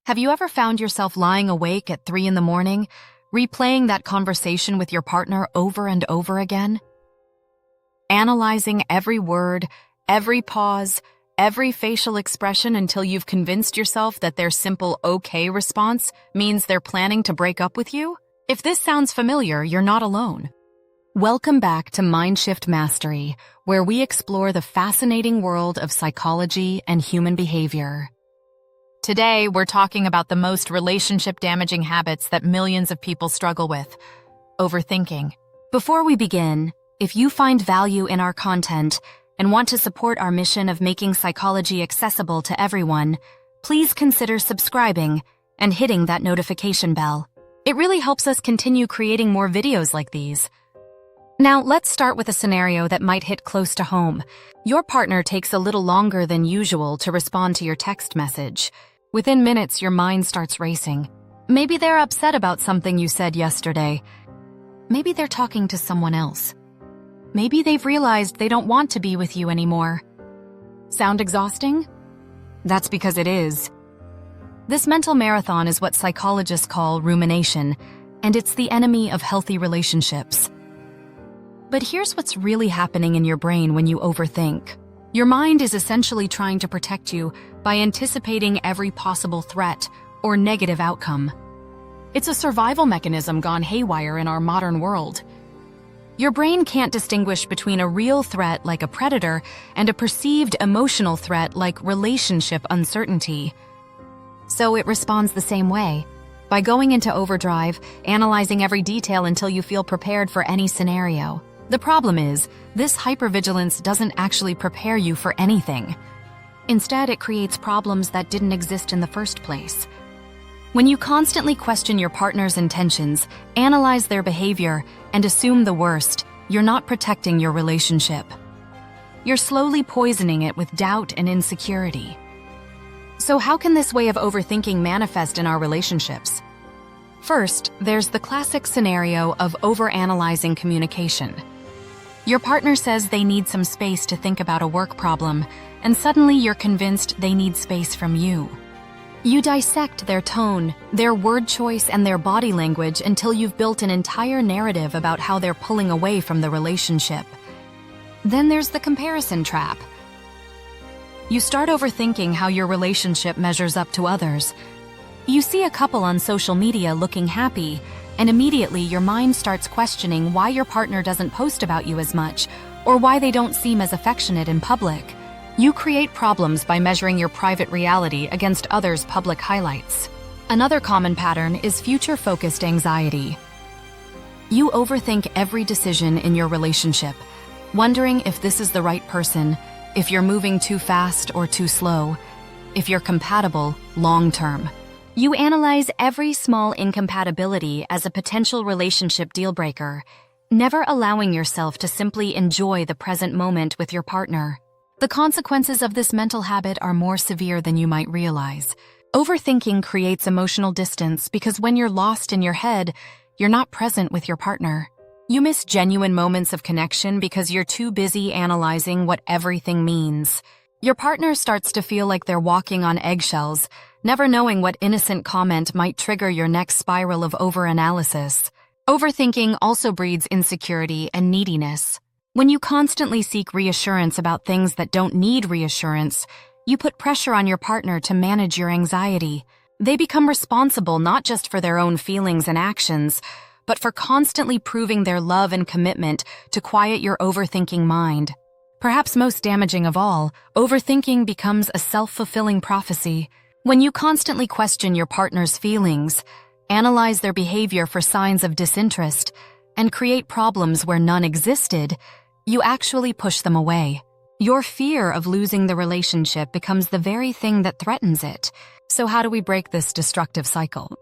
Have you ever found yourself lying awake at 3 in the morning, replaying that conversation with your partner over and over again? Analyzing every word, every pause, every facial expression until you've convinced yourself that their simple okay response means they're planning to break up with you? If this sounds familiar, you're not alone. Welcome back to Mindshift Mastery, where we explore the fascinating world of psychology and human behavior. Today, we're talking about the most relationship-damaging habits that millions of people struggle with: overthinking. Before we begin, if you find value in our content and want to support our mission of making psychology accessible to everyone, please consider subscribing and hitting that notification bell. It really helps us continue creating more videos like these. Now, let's start with a scenario that might hit close to home. Your partner takes a little longer than usual to respond to your text message. Within minutes, your mind starts racing. Maybe they're upset about something you said yesterday. Maybe they're talking to someone else. Maybe they've realized they don't want to be with you anymore. Sound exhausting? That's because it is. This mental marathon is what psychologists call rumination, and it's the enemy of healthy relationships. But here's what's really happening in your brain when you overthink. Your mind is essentially trying to protect you by anticipating every possible threat or negative outcome. It's a survival mechanism gone haywire in our modern world. Your brain can't distinguish between a real threat like a predator and a perceived emotional threat like relationship uncertainty. So it responds the same way, by going into overdrive, analyzing every detail until you feel prepared for any scenario. The problem is, this hypervigilance doesn't actually prepare you for anything. Instead, it creates problems that didn't exist in the first place. When you constantly question your partner's intentions, analyze their behavior, and assume the worst, you're not protecting your relationship. You're slowly poisoning it with doubt and insecurity. So how can this way of overthinking manifest in our relationships? First, there's the classic scenario of overanalyzing communication. Your partner says they need some space to think about a work problem, and suddenly you're convinced they need space from you. You dissect their tone, their word choice, and their body language until you've built an entire narrative about how they're pulling away from the relationship. Then there's the comparison trap. You start overthinking how your relationship measures up to others. You see a couple on social media looking happy, and immediately your mind starts questioning why your partner doesn't post about you as much, or why they don't seem as affectionate in public. You create problems by measuring your private reality against others' public highlights. Another common pattern is future-focused anxiety. You overthink every decision in your relationship, wondering if this is the right person, if you're moving too fast or too slow, if you're compatible long-term. You analyze every small incompatibility as a potential relationship deal-breaker, never allowing yourself to simply enjoy the present moment with your partner. The consequences of this mental habit are more severe than you might realize. Overthinking creates emotional distance because when you're lost in your head, you're not present with your partner. You miss genuine moments of connection because you're too busy analyzing what everything means. Your partner starts to feel like they're walking on eggshells, never knowing what innocent comment might trigger your next spiral of overanalysis. Overthinking also breeds insecurity and neediness. When you constantly seek reassurance about things that don't need reassurance, you put pressure on your partner to manage your anxiety. They become responsible not just for their own feelings and actions, but for constantly proving their love and commitment to quiet your overthinking mind. Perhaps most damaging of all, overthinking becomes a self-fulfilling prophecy. When you constantly question your partner's feelings, analyze their behavior for signs of disinterest, and create problems where none existed, you actually push them away. Your fear of losing the relationship becomes the very thing that threatens it. So how do we break this destructive cycle?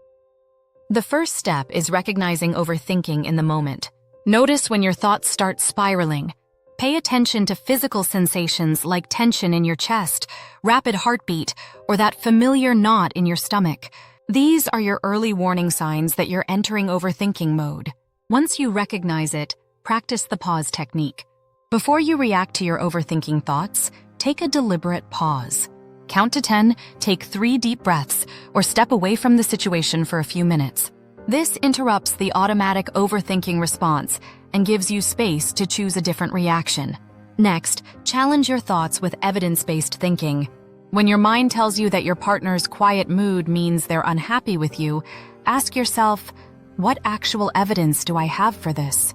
The first step is recognizing overthinking in the moment. Notice when your thoughts start spiraling. Pay attention to physical sensations like tension in your chest, rapid heartbeat, or that familiar knot in your stomach. These are your early warning signs that you're entering overthinking mode. Once you recognize it, practice the pause technique. Before you react to your overthinking thoughts, take a deliberate pause. count to 10, take 3 deep breaths, or step away from the situation for a few minutes. This interrupts the automatic overthinking response and gives you space to choose a different reaction. Next, challenge your thoughts with evidence-based thinking. When your mind tells you that your partner's quiet mood means they're unhappy with you, ask yourself, what actual evidence do I have for this?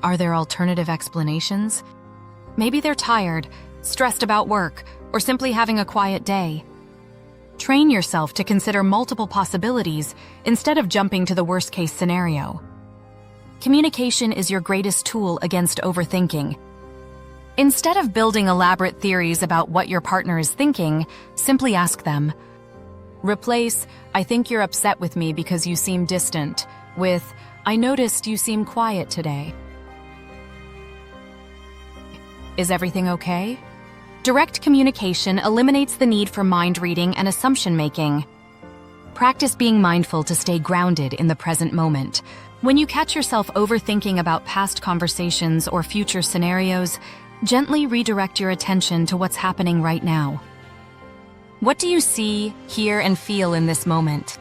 Are there alternative explanations? Maybe they're tired, stressed about work, or simply having a quiet day. Train yourself to consider multiple possibilities instead of jumping to the worst-case scenario. Communication is your greatest tool against overthinking. Instead of building elaborate theories about what your partner is thinking, simply ask them. Replace, "I think you're upset with me because you seem distant," with, "I noticed you seem quiet today. Is everything okay?" Direct communication eliminates the need for mind reading and assumption making. Practice being mindful to stay grounded in the present moment. When you catch yourself overthinking about past conversations or future scenarios, gently redirect your attention to what's happening right now. What do you see, hear, and feel in this moment?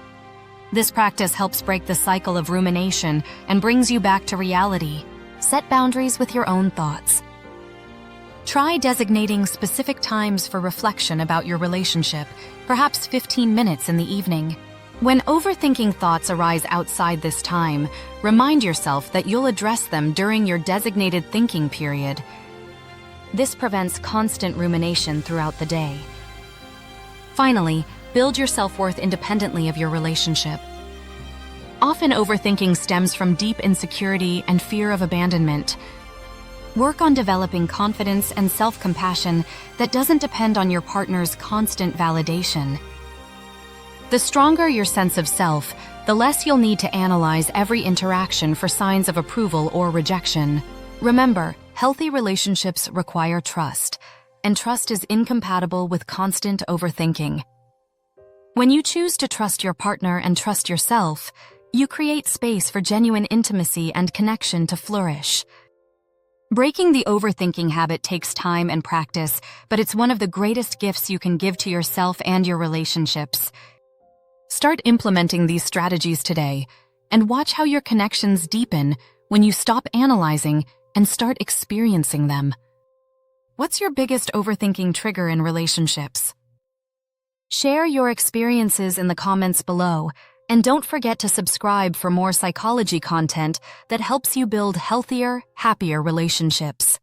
This practice helps break the cycle of rumination and brings you back to reality. Set boundaries with your own thoughts. Try designating specific times for reflection about your relationship, perhaps 15 minutes in the evening. When overthinking thoughts arise outside this time, remind yourself that you'll address them during your designated thinking period. This prevents constant rumination throughout the day. Finally, build your self-worth independently of your relationship. Often overthinking stems from deep insecurity and fear of abandonment. Work on developing confidence and self-compassion that doesn't depend on your partner's constant validation. The stronger your sense of self, the less you'll need to analyze every interaction for signs of approval or rejection. Remember, healthy relationships require trust, and trust is incompatible with constant overthinking. When you choose to trust your partner and trust yourself, you create space for genuine intimacy and connection to flourish. Breaking the overthinking habit takes time and practice, but it's one of the greatest gifts you can give to yourself and your relationships. Start implementing these strategies today, and watch how your connections deepen when you stop analyzing and start experiencing them. What's your biggest overthinking trigger in relationships? Share your experiences in the comments below, and don't forget to subscribe for more psychology content that helps you build healthier, happier relationships.